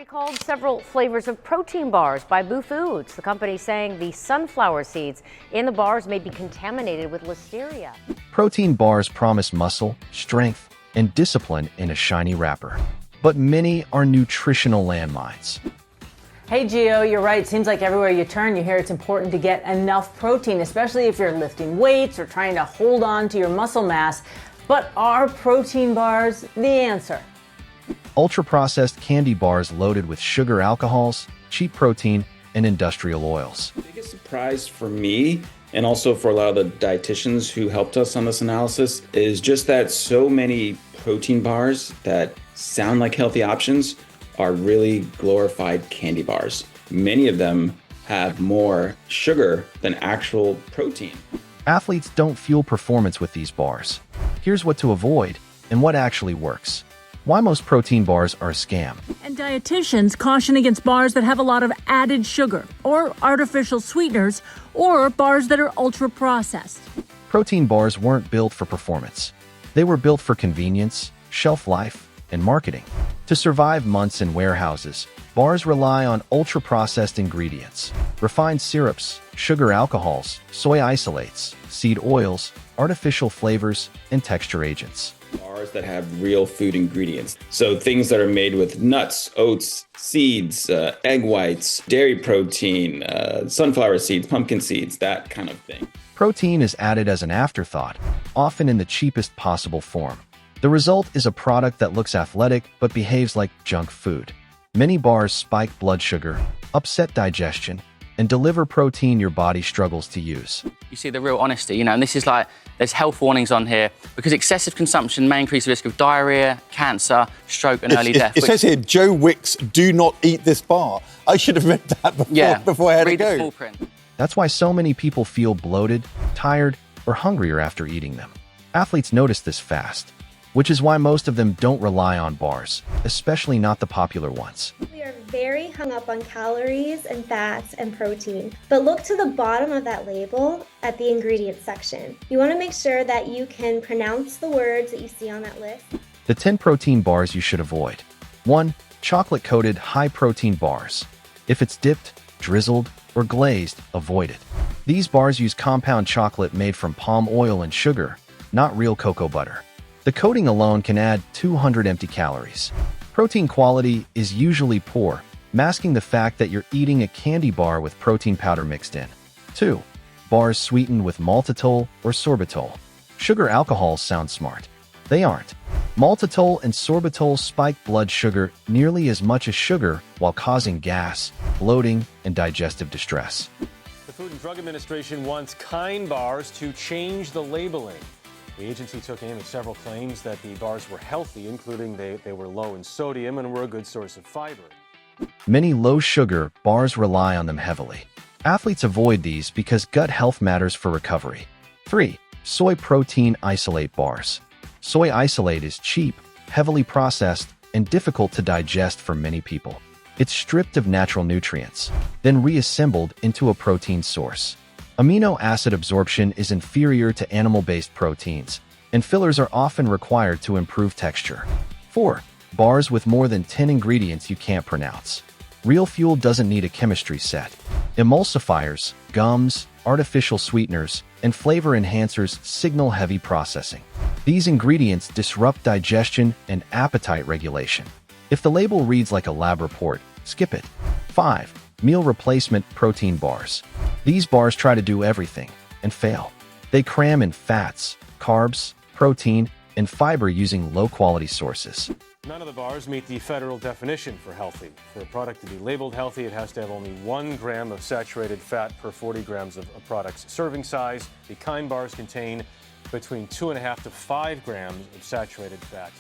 recalled several flavors of protein bars by Boo Foods. The company saying the sunflower seeds in the bars may be contaminated with listeria. Protein bars promise muscle, strength, and discipline in a shiny wrapper. But many are nutritional landmines. Hey Gio, you're right. It seems like everywhere you turn, you hear it's important to get enough protein, especially if you're lifting weights or trying to hold on to your muscle mass. But are protein bars the answer? Ultra-processed candy bars loaded with sugar alcohols, cheap protein, and industrial oils. The biggest surprise for me, and also for a lot of the dietitians who helped us on this analysis, is just that so many protein bars that sound like healthy options are really glorified candy bars. Many of them have more sugar than actual protein. Athletes don't fuel performance with these bars. Here's what to avoid and what actually works. Why most protein bars are a scam. And dietitians caution against bars that have a lot of added sugar or artificial sweeteners or bars that are ultra-processed. Protein bars weren't built for performance. They were built for convenience, shelf life, and marketing. To survive months in warehouses, bars rely on ultra-processed ingredients, refined syrups, sugar alcohols, soy isolates, seed oils, artificial flavors, and texture agents. Bars that have real food ingredients. So things that are made with nuts, oats, seeds, egg whites, dairy protein, sunflower seeds, pumpkin seeds, that kind of thing. Protein is added as an afterthought, often in the cheapest possible form. The result is a product that looks athletic but behaves like junk food. Many bars spike blood sugar, upset digestion, and deliver protein your body struggles to use. You see the real honesty, and this is like, there's health warnings on here because excessive consumption may increase the risk of diarrhea, cancer, stroke, and early death. It says here, Joe Wicks, do not eat this bar. I should have read that before I had read to go. The small print. That's why so many people feel bloated, tired, or hungrier after eating them. Athletes notice this fast, which is why most of them don't rely on bars, especially not the popular ones. We are very hung up on calories and fats and protein, but look to the bottom of that label at the ingredients section. You want to make sure that you can pronounce the words that you see on that list. The 10 protein bars you should avoid. 1. Chocolate-coated high-protein bars. If it's dipped, drizzled, or glazed, avoid it. These bars use compound chocolate made from palm oil and sugar, not real cocoa butter. The coating alone can add 200 empty calories. Protein quality is usually poor, masking the fact that you're eating a candy bar with protein powder mixed in. 2. Bars sweetened with maltitol or sorbitol. Sugar alcohols sound smart. They aren't. Maltitol and sorbitol spike blood sugar nearly as much as sugar while causing gas, bloating, and digestive distress. The Food and Drug Administration wants Kind bars to change the labeling. The agency took aim at several claims that the bars were healthy, including they were low in sodium and were a good source of fiber. Many low-sugar bars rely on them heavily. Athletes avoid these because gut health matters for recovery. 3. Soy protein isolate bars. Soy isolate is cheap, heavily processed, and difficult to digest for many people. It's stripped of natural nutrients, then reassembled into a protein source. Amino acid absorption is inferior to animal-based proteins, and fillers are often required to improve texture. 4. Bars with more than 10 ingredients you can't pronounce. Real fuel doesn't need a chemistry set. Emulsifiers, gums, artificial sweeteners, and flavor enhancers signal heavy processing. These ingredients disrupt digestion and appetite regulation. If the label reads like a lab report, skip it. 5. Meal replacement protein bars. These bars try to do everything and fail. They cram in fats, carbs, protein, and fiber using low-quality sources. None of the bars meet the federal definition for healthy. For a product to be labeled healthy, it has to have only 1 gram of saturated fat per 40 grams of a product's serving size. The Kind bars contain between 2.5 to 5 grams of saturated fat.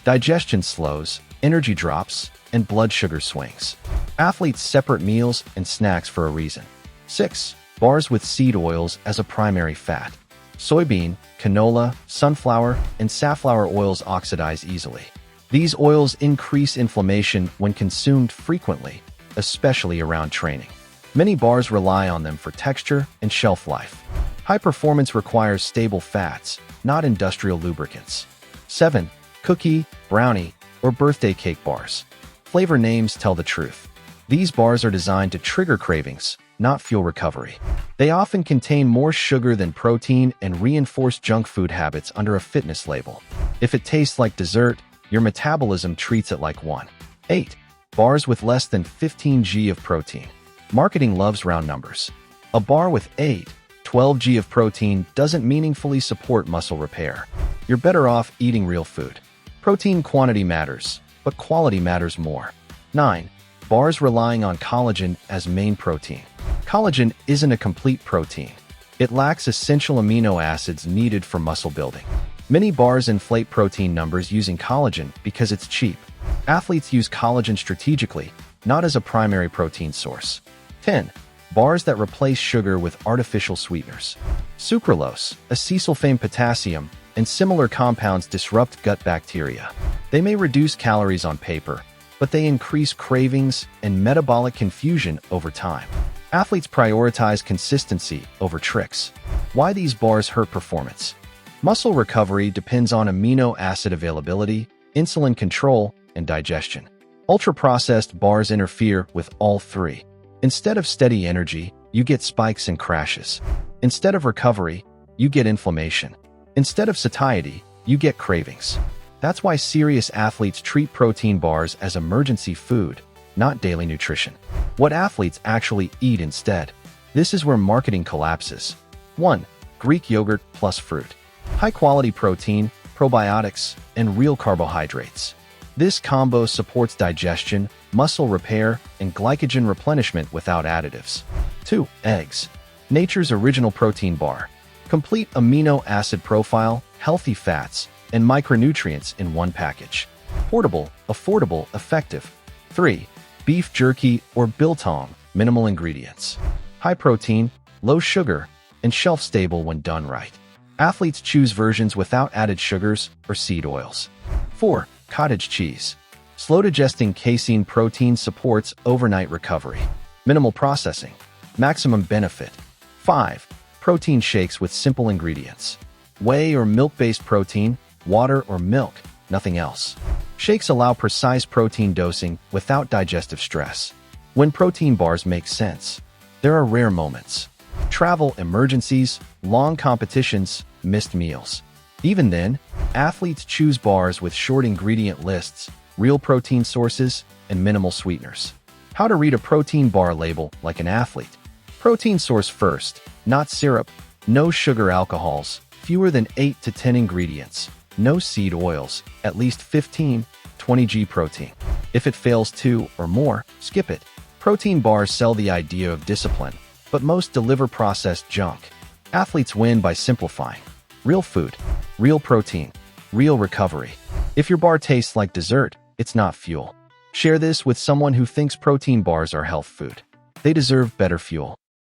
Digestion slows, energy drops, and blood sugar swings. Athletes separate meals and snacks for a reason. 6. Bars with seed oils as a primary fat. Soybean, canola, sunflower, and safflower oils oxidize easily. These oils increase inflammation when consumed frequently, especially around training. Many bars rely on them for texture and shelf life. High performance requires stable fats, not industrial lubricants. 7. Cookie, brownie, or birthday cake bars. Flavor names tell the truth. These bars are designed to trigger cravings, not fuel recovery. They often contain more sugar than protein and reinforce junk food habits under a fitness label. If it tastes like dessert, your metabolism treats it like one. 8. Bars with less than 15 g of protein. Marketing loves round numbers. A bar with 8, 12 g of protein doesn't meaningfully support muscle repair. You're better off eating real food. Protein quantity matters, but quality matters more. 9. Bars relying on collagen as main protein. Collagen isn't a complete protein. It lacks essential amino acids needed for muscle building. Many bars inflate protein numbers using collagen because it's cheap. Athletes use collagen strategically, not as a primary protein source. 10. Bars that replace sugar with artificial sweeteners. Sucralose, acesulfame potassium, and similar compounds disrupt gut bacteria. They may reduce calories on paper, but they increase cravings and metabolic confusion over time. Athletes prioritize consistency over tricks. Why these bars hurt performance? Muscle recovery depends on amino acid availability, insulin control, and digestion. Ultra-processed bars interfere with all three. Instead of steady energy, you get spikes and crashes. Instead of recovery, you get inflammation. Instead of satiety, you get cravings. That's why serious athletes treat protein bars as emergency food, not daily nutrition. What athletes actually eat instead. This is where marketing collapses. 1. Greek yogurt plus fruit. High-quality protein, probiotics, and real carbohydrates. This combo supports digestion, muscle repair, and glycogen replenishment without additives. 2. Eggs. Nature's original protein bar. Complete amino acid profile, healthy fats, and micronutrients in one package. Portable, affordable, effective. 3. Beef jerky or biltong, minimal ingredients. High protein, low sugar, and shelf-stable when done right. Athletes choose versions without added sugars or seed oils. 4. Cottage cheese. Slow-digesting casein protein supports overnight recovery. Minimal processing. Maximum benefit. 5. Protein shakes with simple ingredients. Whey or milk-based protein, water or milk, nothing else. Shakes allow precise protein dosing without digestive stress. When protein bars make sense, there are rare moments. Travel emergencies, long competitions, missed meals. Even then, athletes choose bars with short ingredient lists, real protein sources, and minimal sweeteners. How to read a protein bar label like an athlete. Protein source first, not syrup, no sugar alcohols, fewer than 8 to 10 ingredients, no seed oils, at least 15, 20 g protein. If it fails 2 or more, skip it. Protein bars sell the idea of discipline, but most deliver processed junk. Athletes win by simplifying. Real food, real protein, real recovery. If your bar tastes like dessert, it's not fuel. Share this with someone who thinks protein bars are health food. They deserve better fuel.